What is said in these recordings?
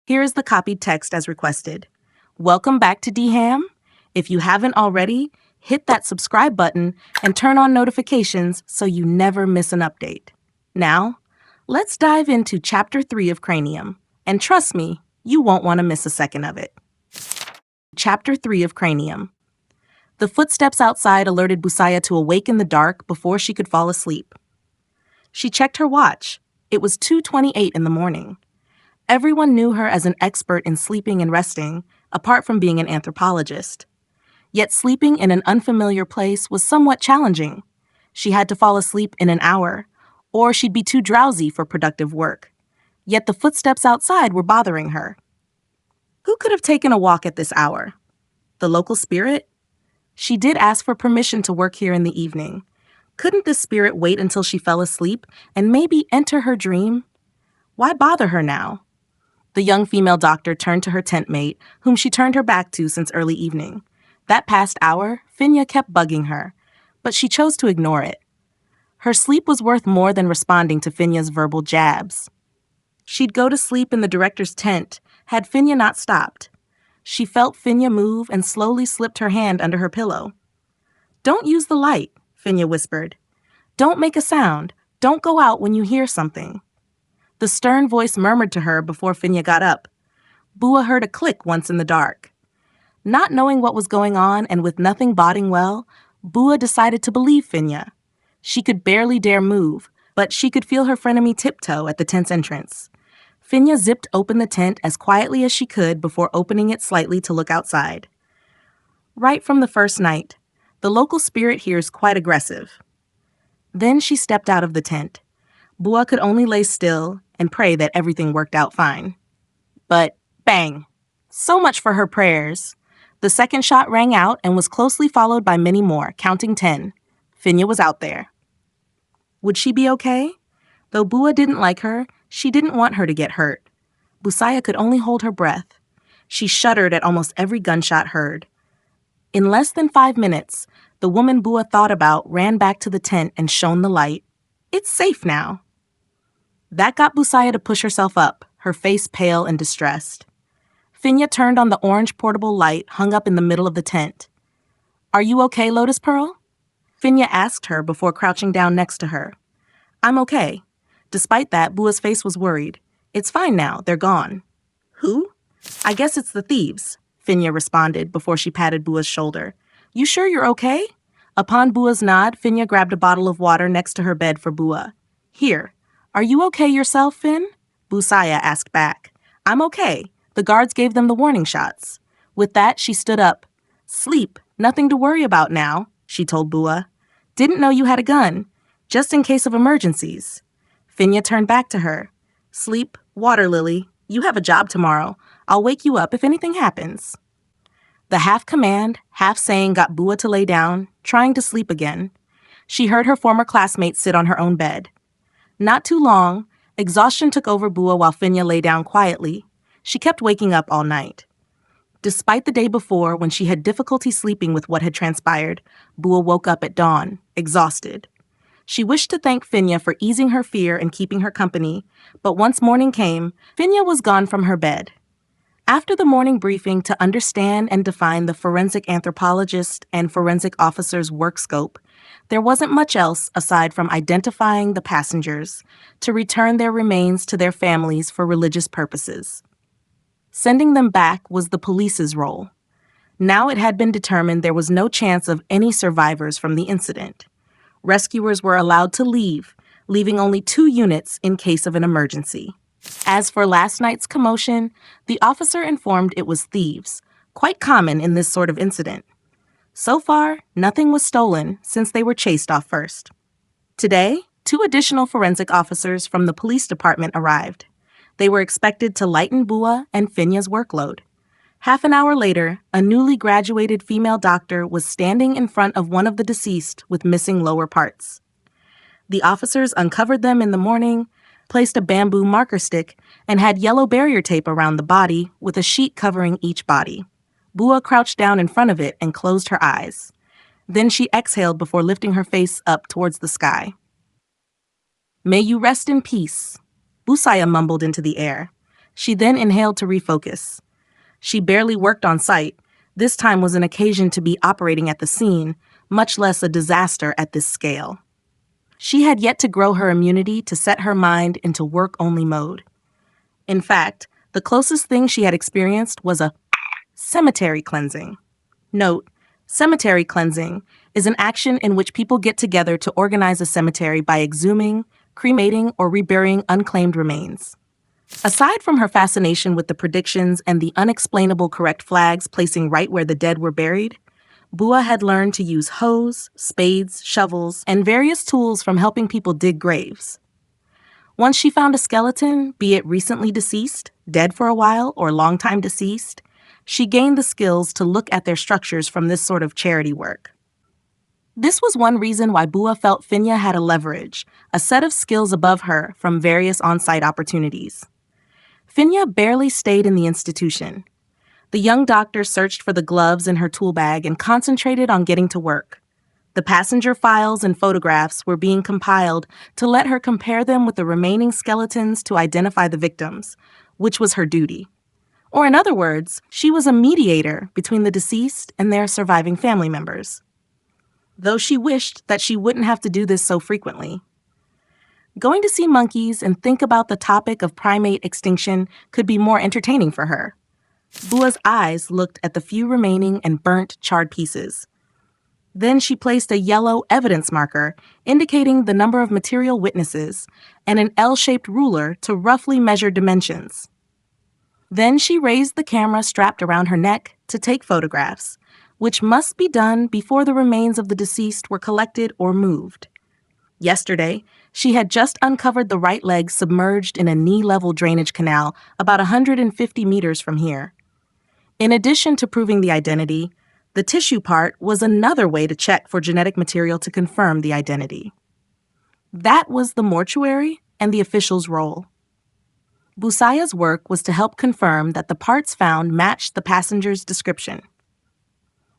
Here is the copied text as requested. Welcome back to Dham. If you haven't already, hit that subscribe button and turn on notifications so you never miss an update. Now, let's dive into Chapter 3 of Cranium. And trust me, you won't want to miss a second of it. Chapter 3 of Cranium. The footsteps outside alerted Busaya to awake in the dark before she could fall asleep. She checked her watch. It was 2:28 in the morning. Everyone knew her as an expert in sleeping and resting, apart from being an anthropologist. Yet sleeping in an unfamiliar place was somewhat challenging. She had to fall asleep in an hour, or she'd be too drowsy for productive work. Yet the footsteps outside were bothering her. Who could have taken a walk at this hour? The local spirit? She did ask for permission to work here in the evening. Couldn't the spirit wait until she fell asleep and maybe enter her dream? Why bother her now? The young female doctor turned to her tent mate, whom she turned her back to since early evening. That past hour, Finya kept bugging her, but she chose to ignore it. Her sleep was worth more than responding to Finya's verbal jabs. She'd go to sleep in the director's tent had Finya not stopped. She felt Finya move and slowly slipped her hand under her pillow. "Don't use the light," Finya whispered. "Don't make a sound. Don't go out when you hear something." The stern voice murmured to her before Finya got up. Bua heard a click once in the dark. Not knowing what was going on and with nothing boding well, Bua decided to believe Finya. She could barely dare move, but she could feel her frenemy tiptoe at the tent's entrance. Finya zipped open the tent as quietly as she could before opening it slightly to look outside. Right from the first night, the local spirit here is quite aggressive. Then she stepped out of the tent. Bua could only lay still and pray that everything worked out fine. But bang! So much for her prayers. The second shot rang out and was closely followed by many more, counting 10. Finya was out there. Would she be okay? Though Bua didn't like her, she didn't want her to get hurt. Busaya could only hold her breath. She shuddered at almost every gunshot heard. In less than 5 minutes, the woman Bua thought about ran back to the tent and shone the light. It's safe now. That got Busaya to push herself up, her face pale and distressed. Finya turned on the orange portable light hung up in the middle of the tent. "Are you okay, Lotus Pearl?" Finya asked her before crouching down next to her. "I'm okay." Despite that, Bua's face was worried. "It's fine now, they're gone." "Who?" "I guess it's the thieves," Finya responded before she patted Bua's shoulder. "You sure you're okay?" Upon Bua's nod, Finya grabbed a bottle of water next to her bed for Bua. "Here. Are you okay yourself, Fin?" Busaya asked back. "I'm okay. The guards gave them the warning shots." With that, she stood up. "Sleep. Nothing to worry about now," she told Bua. "Didn't know you had a gun. Just in case of emergencies." Finya turned back to her. "Sleep, water lily. You have a job tomorrow. I'll wake you up if anything happens." The half-command, half-saying got Bua to lay down, trying to sleep again. She heard her former classmate sit on her own bed. Not too long, exhaustion took over Bua while Finya lay down quietly. She kept waking up all night. Despite the day before, when she had difficulty sleeping with what had transpired, Bua woke up at dawn, exhausted. She wished to thank Finya for easing her fear and keeping her company, but once morning came, Finya was gone from her bed. After the morning briefing to understand and define the forensic anthropologist and forensic officer's work scope, there wasn't much else aside from identifying the passengers to return their remains to their families for religious purposes. Sending them back was the police's role. Now it had been determined there was no chance of any survivors from the incident. Rescuers were allowed to leave, leaving only 2 units in case of an emergency. As for last night's commotion, the officer informed it was thieves, quite common in this sort of incident. So far, nothing was stolen since they were chased off first. Today, 2 additional forensic officers from the police department arrived. They were expected to lighten Bua and Finya's workload. Half an hour later, a newly graduated female doctor was standing in front of one of the deceased with missing lower parts. The officers uncovered them in the morning, placed a bamboo marker stick, and had yellow barrier tape around the body with a sheet covering each body. Bua crouched down in front of it and closed her eyes. Then she exhaled before lifting her face up towards the sky. "May you rest in peace," Busaya mumbled into the air. She then inhaled to refocus. She barely worked on site. This time was an occasion to be operating at the scene, much less a disaster at this scale. She had yet to grow her immunity to set her mind into work-only mode. In fact, the closest thing she had experienced was a cemetery cleansing. Note, cemetery cleansing is an action in which people get together to organize a cemetery by exhuming, cremating, or reburying unclaimed remains. Aside from her fascination with the predictions and the unexplainable correct flags placing right where the dead were buried, Bua had learned to use hoes, spades, shovels, and various tools from helping people dig graves. Once she found a skeleton, be it recently deceased, dead for a while, or long time deceased, she gained the skills to look at their structures from this sort of charity work. This was one reason why Bua felt Finya had a leverage, a set of skills above her from various on-site opportunities. Finya barely stayed in the institution. The young doctor searched for the gloves in her tool bag and concentrated on getting to work. The passenger files and photographs were being compiled to let her compare them with the remaining skeletons to identify the victims, which was her duty. Or in other words, she was a mediator between the deceased and their surviving family members. Though she wished that she wouldn't have to do this so frequently. Going to see monkeys and think about the topic of primate extinction could be more entertaining for her. Bua's eyes looked at the few remaining and burnt, charred pieces. Then she placed a yellow evidence marker indicating the number of material witnesses and an L-shaped ruler to roughly measure dimensions. Then she raised the camera strapped around her neck to take photographs, which must be done before the remains of the deceased were collected or moved. Yesterday, she had just uncovered the right leg submerged in a knee-level drainage canal about 150 meters from here. In addition to proving the identity, the tissue part was another way to check for genetic material to confirm the identity. That was the mortuary and the official's role. Busaya's work was to help confirm that the parts found matched the passenger's description.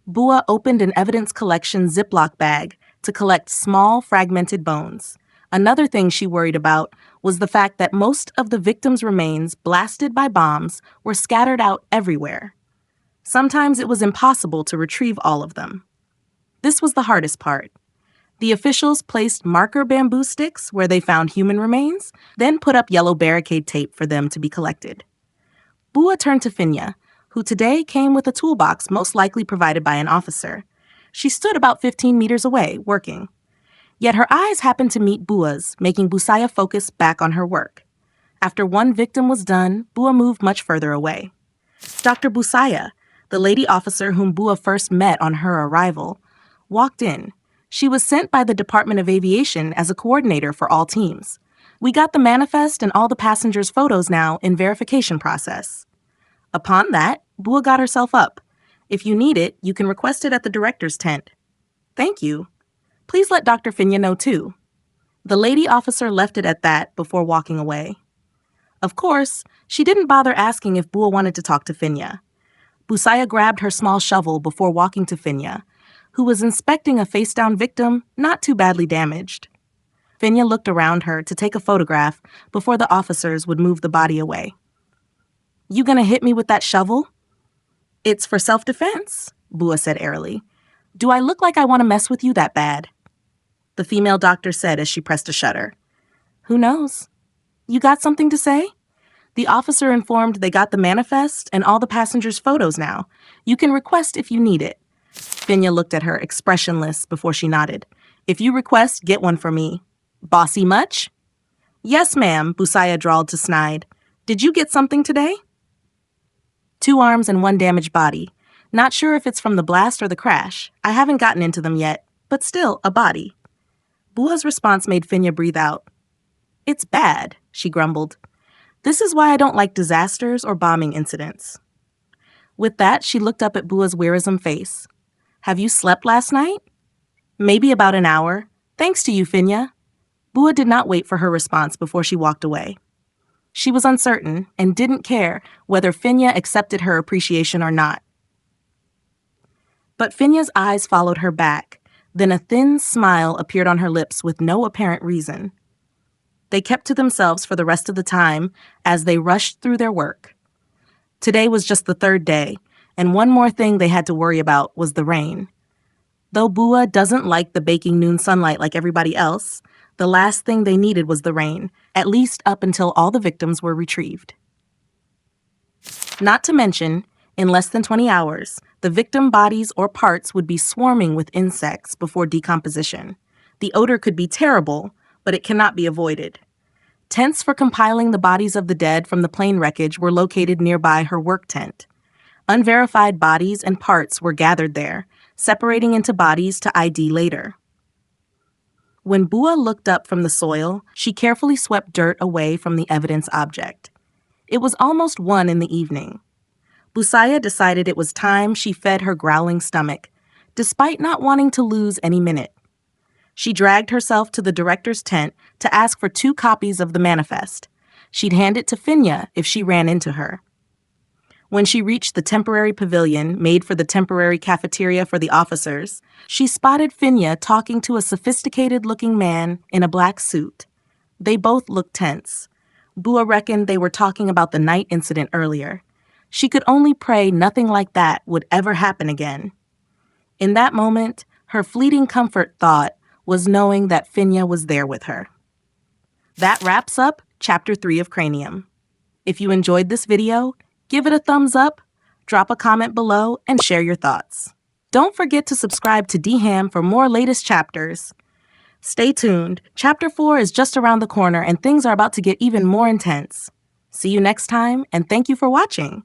Bua opened an evidence collection Ziploc bag to collect small, fragmented bones. Another thing she worried about was the fact that most of the victims' remains blasted by bombs were scattered out everywhere. Sometimes it was impossible to retrieve all of them. This was the hardest part. The officials placed marker bamboo sticks where they found human remains, then put up yellow barricade tape for them to be collected. Bua turned to Finya, who today came with a toolbox most likely provided by an officer. She stood about 15 meters away, working. Yet her eyes happened to meet Bua's, making Busaya focus back on her work. After one victim was done, Bua moved much further away. Dr. Busaya, the lady officer whom Bua first met on her arrival, walked in. She was sent by the Department of Aviation as a coordinator for all teams. We got the manifest and all the passengers' photos now in verification process. Upon that, Bua got herself up. If you need it, you can request it at the director's tent. Thank you. Please let Dr. Finya know too. The lady officer left it at that before walking away. Of course, she didn't bother asking if Bua wanted to talk to Finya. Busaya grabbed her small shovel before walking to Finya, who was inspecting a face-down victim not too badly damaged. Finya looked around her to take a photograph before the officers would move the body away. You gonna hit me with that shovel? It's for self-defense, Bua said airily. Do I look like I want to mess with you that bad? The female doctor said as she pressed a shutter. Who knows? You got something to say? The officer informed they got the manifest and all the passengers' photos now. You can request if you need it. Finya looked at her, expressionless, before she nodded. If you request, get one for me. Bossy much? Yes, ma'am, Busaya drawled to Snide. Did you get something today? 2 arms and 1 damaged body. Not sure if it's from the blast or the crash. I haven't gotten into them yet, but still, a body. Bua's response made Finya breathe out. It's bad, she grumbled. This is why I don't like disasters or bombing incidents. With that, she looked up at Bua's wearisome face. Have you slept last night? Maybe about an hour. Thanks to you, Finya. Bua did not wait for her response before she walked away. She was uncertain and didn't care whether Finya accepted her appreciation or not. But Finya's eyes followed her back. Then a thin smile appeared on her lips with no apparent reason. they kept to themselves for the rest of the time as they rushed through their work. Today was just the third day, and one more thing they had to worry about was the rain. Though Bua doesn't like the baking noon sunlight like everybody else, the last thing they needed was the rain, at least up until all the victims were retrieved. Not to mention, in less than 20 hours, the victim bodies or parts would be swarming with insects before decomposition. The odor could be terrible, but it cannot be avoided. Tents for compiling the bodies of the dead from the plane wreckage were located nearby her work tent. Unverified bodies and parts were gathered there, separating into bodies to ID later. When Bua looked up from the soil, she carefully swept dirt away from the evidence object. It was almost 1 in the evening. Busaya decided it was time she fed her growling stomach, despite not wanting to lose any minute. She dragged herself to the director's tent to ask for 2 copies of the manifest. She'd hand it to Finya if she ran into her. When she reached the temporary pavilion made for the temporary cafeteria for the officers, she spotted Finya talking to a sophisticated-looking man in a black suit. They both looked tense. Bua reckoned they were talking about the night incident earlier. She could only pray nothing like that would ever happen again. In that moment, her fleeting comfort thought was knowing that Finya was there with her. That wraps up Chapter 3 of Cranium. If you enjoyed this video, give it a thumbs up, drop a comment below, and share your thoughts. Don't forget to subscribe to Dham for more latest chapters. Stay tuned. Chapter 4 is just around the corner and things are about to get even more intense. See you next time, and thank you for watching.